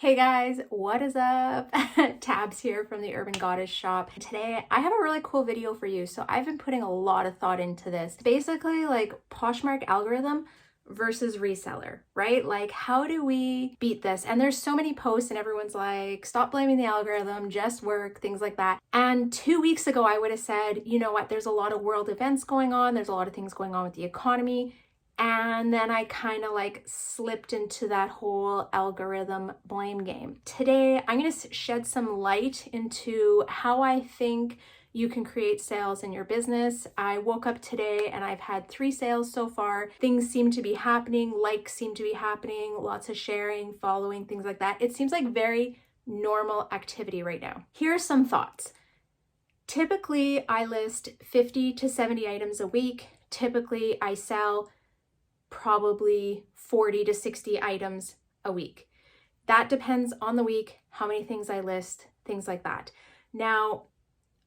Hey guys, what is up? Tabs here from the Urban Goddess shop. Today I have a really cool video for you. So I've been putting a lot of thought into this. Basically like Poshmark algorithm versus reseller, right? Like how do we beat this? And there's so many posts and everyone's like, stop blaming the algorithm, just work, things like that. And 2 weeks ago I would have said, you know what, there's a lot of world events going on. There's a lot of things going on with the economy. And then I kind of like slipped into that whole algorithm blame game. Today, I'm going to shed some light into how I think you can create sales in your business. I woke up today and I've had 3 sales so far. Things seem to be happening, likes seem to be happening, lots of sharing, following, things like that. It seems like very normal activity right now. Here are some thoughts. Typically, I list 50 to 70 items a week. Typically, I sell probably 40 to 60 items a week. That depends on the week, how many things I list, things like that. Now,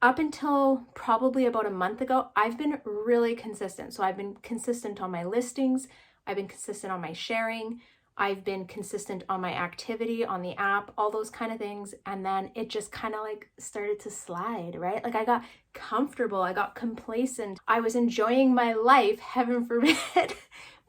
up until probably about a month ago, I've been really consistent. So I've been consistent on my listings, I've been consistent on my sharing, I've been consistent on my activity on the app, all those kind of things. And then it just kind of like started to slide, right? Like I got comfortable, I got complacent, I was enjoying my life, heaven forbid.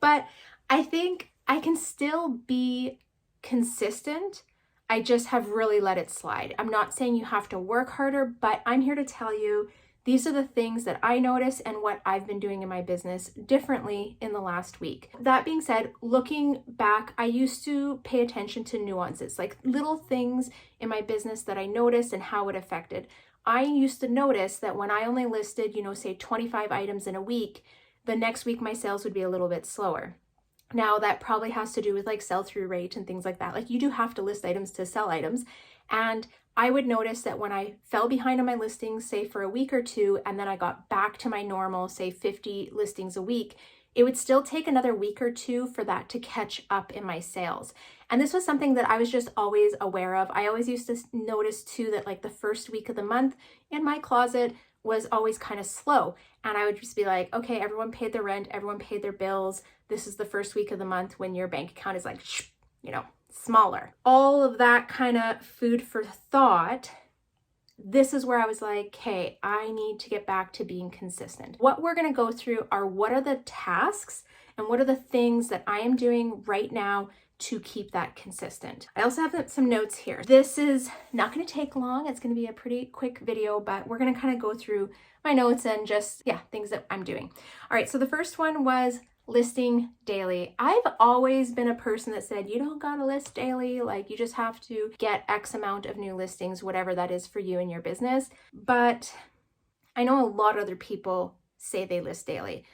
But I think I can still be consistent. I just have really let it slide. I'm not saying you have to work harder, but I'm here to tell you these are the things that I notice and what I've been doing in my business differently in the last week. That being said, looking back, I used to pay attention to nuances, like little things in my business that I noticed and how it affected. I used to notice that when I only listed, say 25 items in a week, the next week my sales would be a little bit slower. Now that probably has to do with like sell-through rate and things like that. Like you do have to list items to sell items. And I would notice that when I fell behind on my listings, say for a week or two, and then I got back to my normal, say 50 listings a week, it would still take another week or two for that to catch up in my sales. And this was something that I was just always aware of. I always used to notice too that like the first week of the month in my closet was always kind of slow. And I would just be like, okay, everyone paid their rent, everyone paid their bills. This is the first week of the month when your bank account is like, smaller. All of that kind of food for thought. This is where I was like, hey, I need to get back to being consistent. What we're going to go through are what are the tasks and what are the things that I am doing right now to keep that consistent. I also have some notes here. This is not going to take long. It's going to be a pretty quick video, but we're going to kind of go through my notes and just, things that I'm doing. All right, so the first one was listing daily. I've always been a person that said, you don't gotta list daily, like you just have to get X amount of new listings, whatever that is for you in your business. But I know a lot of other people say they list daily.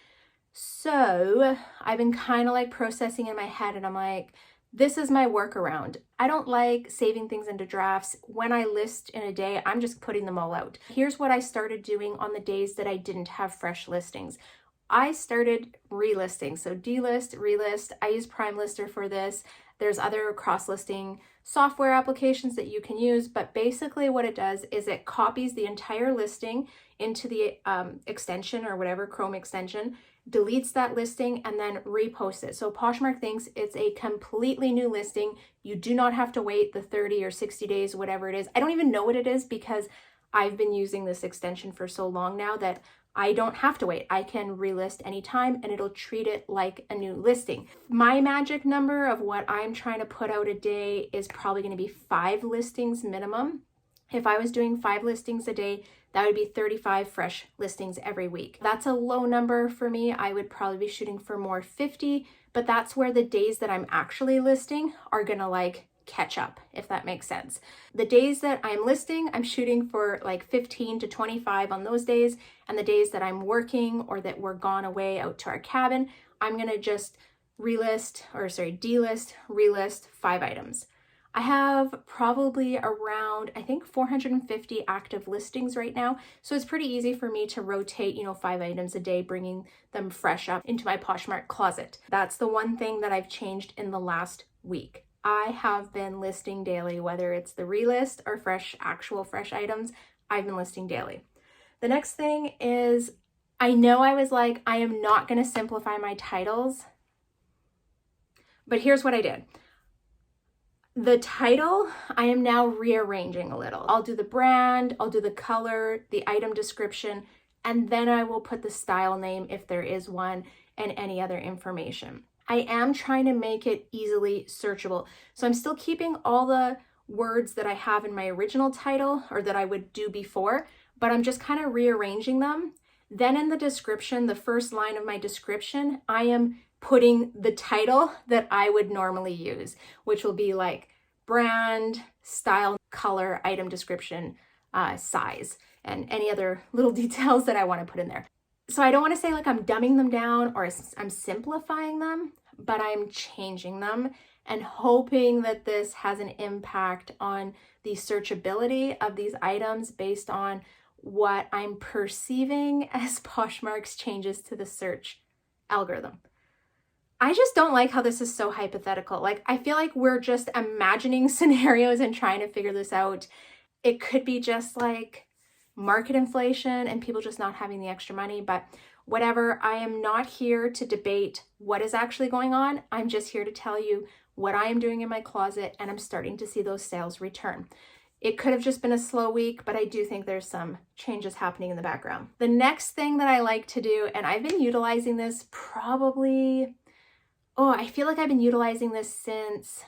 So I've been kind of like processing in my head and I'm like, this is my workaround. I don't like saving things into drafts. When I list in a day, I'm just putting them all out. Here's what I started doing on the days that I didn't have fresh listings. I started relisting. So delist, relist. I use Prime Lister for this. There's other cross-listing software applications that you can use, but basically what it does is it copies the entire listing into the extension or whatever, Chrome extension, deletes that listing, and then reposts it. So Poshmark thinks it's a completely new listing. You do not have to wait the 30 or 60 days, whatever it is. I don't even know what it is because I've been using this extension for so long now that I don't have to wait. I can relist anytime and it'll treat it like a new listing. My magic number of what I'm trying to put out a day is probably going to be 5 listings minimum. If I was doing 5 listings a day, that would be 35 fresh listings every week. That's a low number for me. I would probably be shooting for more 50, but that's where the days that I'm actually listing are going to like catch up, if that makes sense. The days that I'm listing, I'm shooting for like 15 to 25 on those days. And the days that I'm working or that we're gone away out to our cabin, I'm going to just delist, relist 5 items. I have probably around, I think 450 active listings right now. So it's pretty easy for me to rotate, 5 items a day, bringing them fresh up into my Poshmark closet. That's the one thing that I've changed in the last week. I have been listing daily, whether it's the relist or actual fresh items, I've been listing daily. The next thing is, I know I was like, I am not going to simplify my titles, but here's what I did. The title, I am now rearranging a little. I'll do the brand, I'll do the color, the item description, and then I will put the style name if there is one and any other information. I am trying to make it easily searchable. So I'm still keeping all the words that I have in my original title or that I would do before, but I'm just kind of rearranging them. Then in the description, the first line of my description, I am putting the title that I would normally use, which will be like brand, style, color, item description, size, and any other little details that I want to put in there. So I don't want to say like I'm dumbing them down or I'm simplifying them, but I'm changing them and hoping that this has an impact on the searchability of these items based on what I'm perceiving as Poshmark's changes to the search algorithm. I just don't like how this is so hypothetical. Like, I feel like we're just imagining scenarios and trying to figure this out. It could be just like market inflation and people just not having the extra money, but whatever. I am not here to debate what is actually going on. I'm just here to tell you what I am doing in my closet, and I'm starting to see those sales return. It could have just been a slow week, but I do think there's some changes happening in the background. The next thing that I like to do, and I've been utilizing this probably, I feel like I've been utilizing this since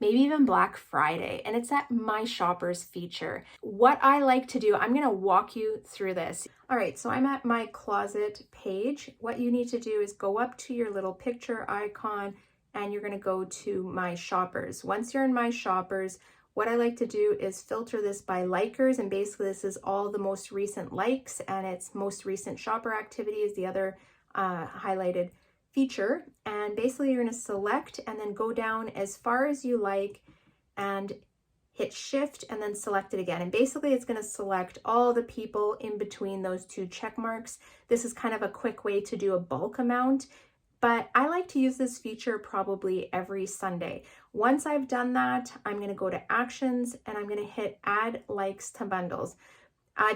maybe even Black Friday, and it's that My Shoppers feature. What I like to do, I'm gonna walk you through this. All right, so I'm at my closet page. What you need to do is go up to your little picture icon and you're gonna go to My Shoppers. Once you're in My Shoppers, what I like to do is filter this by likers, and basically this is all the most recent likes and its most recent shopper activity is the other highlighted feature. And basically you're going to select and then go down as far as you like and hit shift and then select it again. And basically it's going to select all the people in between those two check marks. This is kind of a quick way to do a bulk amount, but I like to use this feature probably every Sunday. Once I've done that, I'm going to go to actions and I'm going to hit add likes to bundles.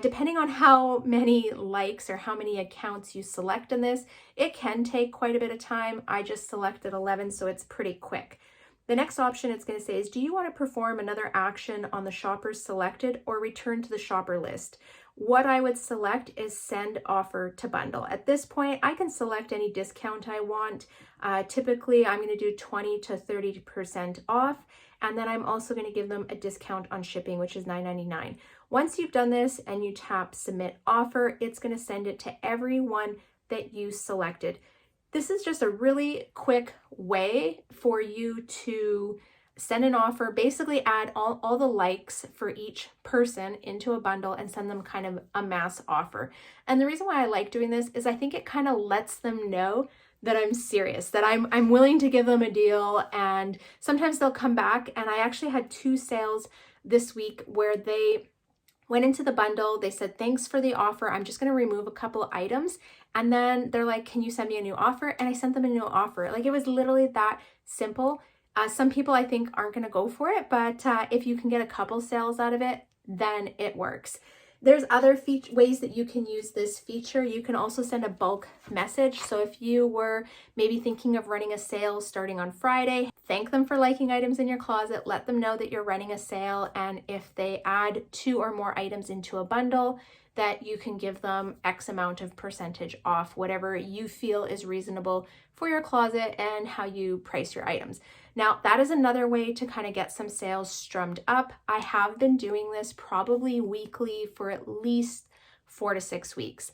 Depending on how many likes or how many accounts you select in this, it can take quite a bit of time. I just selected 11, so it's pretty quick. The next option it's going to say is, do you want to perform another action on the shoppers selected or return to the shopper list? What I would select is send offer to bundle. At this point, I can select any discount I want. Typically, I'm going to do 20 to 30% off. And then I'm also going to give them a discount on shipping, which is $9.99. Once you've done this and you tap submit offer, it's going to send it to everyone that you selected. This is just a really quick way for you to send an offer, basically add all the likes for each person into a bundle and send them kind of a mass offer. And the reason why I like doing this is I think it kind of lets them know that I'm serious, that I'm willing to give them a deal, and sometimes they'll come back. And I actually had 2 sales this week where they went into the bundle, they said, thanks for the offer, I'm just gonna remove a couple of items. And then they're like, can you send me a new offer? And I sent them a new offer. Like, it was literally that simple. Some people I think aren't gonna go for it, but if you can get a couple sales out of it, then it works. There's other ways that you can use this feature. You can also send a bulk message. So if you were maybe thinking of running a sale starting on Friday, thank them for liking items in your closet, let them know that you're running a sale, and if they add 2 or more items into a bundle, that you can give them X amount of percentage off, whatever you feel is reasonable for your closet and how you price your items. Now, that is another way to kind of get some sales strummed up. I have been doing this probably weekly for at least 4 to 6 weeks.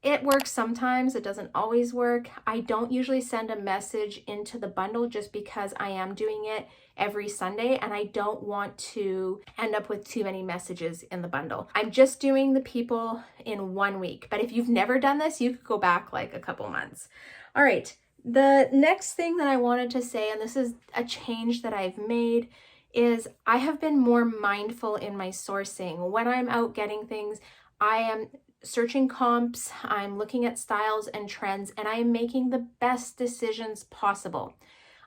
It works sometimes, it doesn't always work. I don't usually send a message into the bundle just because I am doing it every Sunday and I don't want to end up with too many messages in the bundle. I'm just doing the people in 1 week, but if you've never done this, you could go back like a couple months. All right. The next thing that I wanted to say, and this is a change that I've made, is I have been more mindful in my sourcing. When I'm out getting things, I am searching comps, I'm looking at styles and trends, and I am making the best decisions possible.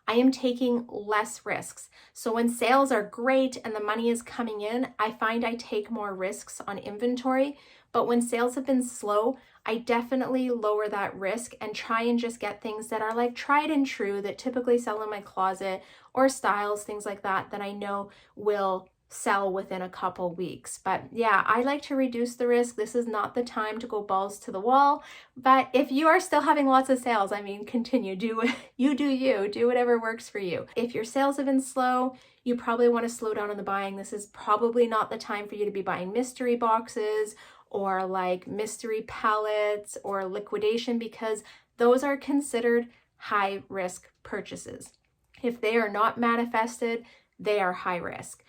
I am taking less risks. So when sales are great and the money is coming in, I find I take more risks on inventory. But when sales have been slow, I definitely lower that risk and try and just get things that are like tried and true that typically sell in my closet, or styles, things like that, that I know will sell within a couple weeks. But yeah, I like to reduce the risk. This is not the time to go balls to the wall. But if you are still having lots of sales, I mean, continue, do whatever works for you. If your sales have been slow, you probably want to slow down on the buying. This is probably not the time for you to be buying mystery boxes or like mystery palettes or liquidation, because those are considered high risk purchases. If they are not manifested, they are high risk.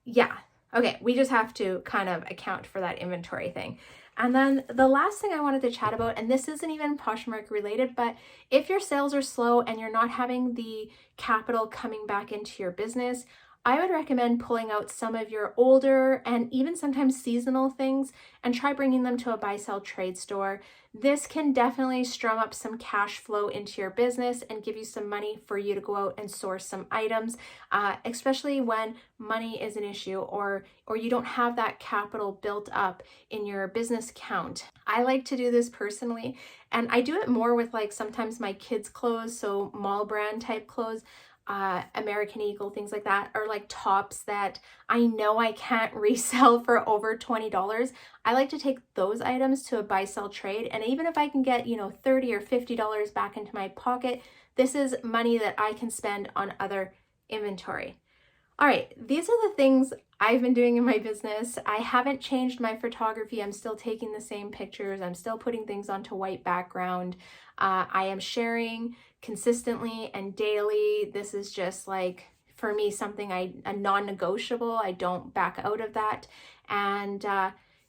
Yeah, okay, we just have to kind of account for that inventory thing. And then the last thing I wanted to chat about, and this isn't even Poshmark related, but if your sales are slow and you're not having the capital coming back into your business, I would recommend pulling out some of your older and even sometimes seasonal things and try bringing them to a buy sell trade store. This can definitely strum up some cash flow into your business and give you some money for you to go out and source some items, especially when money is an issue or you don't have that capital built up in your business account. I like to do this personally, and I do it more with like sometimes my kids' clothes, so mall brand type clothes. American Eagle, things like that, or like tops that I know I can't resell for over $20. I like to take those items to a buy sell trade, and even if I can get, $30 or $50 back into my pocket, this is money that I can spend on other inventory. All right, these are the things I've been doing in my business. I haven't changed my photography. I'm still taking the same pictures. I'm still putting things onto white background. I am sharing consistently and daily. This is just like, for me, something a non-negotiable. I don't back out of that. And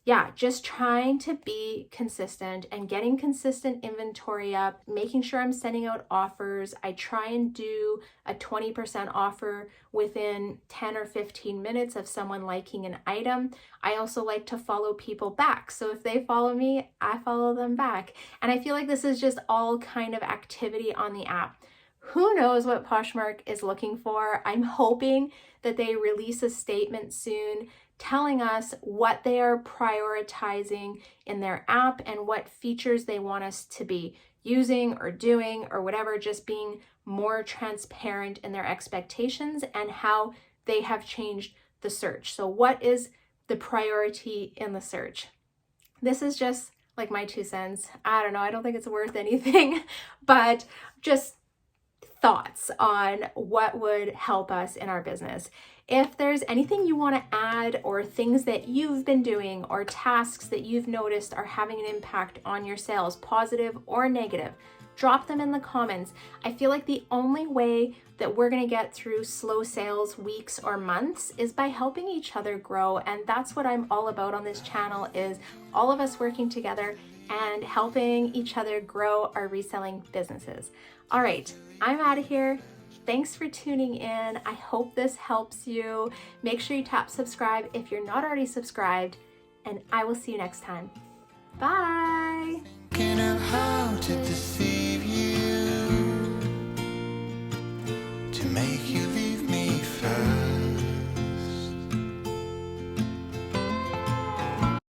yeah, just trying to be consistent and getting consistent inventory up, making sure I'm sending out offers. I try and do a 20% offer within 10 or 15 minutes of someone liking an item. I also like to follow people back. So if they follow me, I follow them back. And I feel like this is just all kind of activity on the app. Who knows what Poshmark is looking for? I'm hoping that they release a statement soon telling us what they are prioritizing in their app and what features they want us to be using or doing or whatever, just being more transparent in their expectations and how they have changed the search. So what is the priority in the search? This is just like my 2 cents. I don't know. I don't think it's worth anything, but just thoughts on what would help us in our business. If there's anything you want to add or things that you've been doing or tasks that you've noticed are having an impact on your sales, positive or negative, drop them in the comments. I feel like the only way that we're going to get through slow sales weeks or months is by helping each other grow. And that's what I'm all about on this channel, is all of us working together and helping each other grow our reselling businesses. All right, I'm out of here. Thanks for tuning in. I hope this helps you. Make sure you tap subscribe if you're not already subscribed, and I will see you next time. Bye.